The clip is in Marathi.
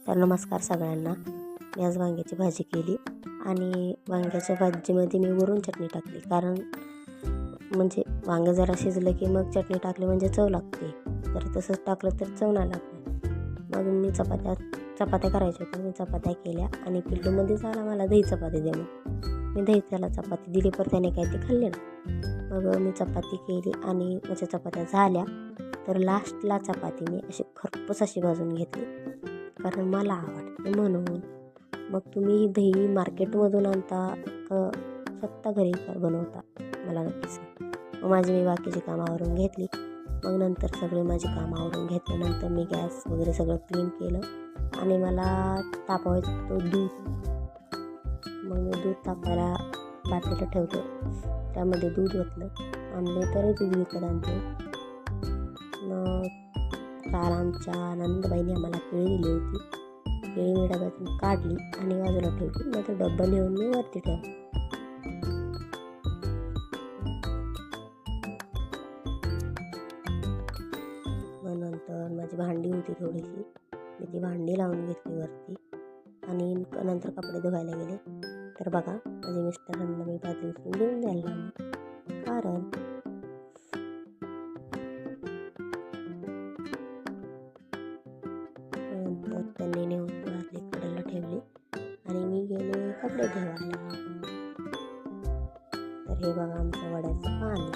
तर नमस्कार सगळ्यांना. मी आज वांग्याची भाजी केली आणि वांग्याच्या भाजीमध्ये मी वरून चटणी टाकली, कारण म्हणजे वांगं जरा शिजलं की मग चटणी टाकली म्हणजे चव लागते. तर तसंच टाकलं तर चव नाही लागत. मग मी चपात्या करायच्या होत्या. मी चपात्या केल्या आणि पिल्लूमध्ये झाला मला दही चपाती दे म्हणून. मी दही त्याला चपाती दिली, पण त्याने काय ते खाल्ले ना. मग मी चपाती केली आणि माझ्या चपात्या झाल्या. तर लास्टला चपाती मी अशी खरपूस अशी भाजून घेतली, कारण मला आवडते म्हणून. मग तुम्ही दही मार्केटमधून आणता का स्वतः घरी बनवता मला नक्की सांगा. मग मी बाकीची कामं आवरून घेतली. मग नंतर सगळे माझी कामं आवरून घेतल्यानंतर मी गॅस वगैरे सगळं क्लीन केलं आणि मला तापवायचं होतं दूध. मग मी दूध तापायला पातेलं ठेवलं, त्यामध्ये दूध ओतलं. आंबे तर दूध विकत आणते. मग काल आमच्या नंदबाईने आम्हाला केळी दिली होती. केळी मी डब्यातून काढली आणि बाजूला ठेवली. मग तो डब्बा नेऊन मी वरती ठेवला. मग नंतर माझी भांडी होती थोडीशी, मी ती भांडी लावून घेतली वरती आणि नंतर कपडे धुवायला गेले. तर बघा, माझे मिस्टरांना मी भाजी उचलून देऊन द्यायला लागली, कारण नंतर त्यांनी नेऊन घरातली कडेला ठेवली आणि मी गेले कपडे धुवायला. तर हे बघा आमचं वड्याचं पाणी.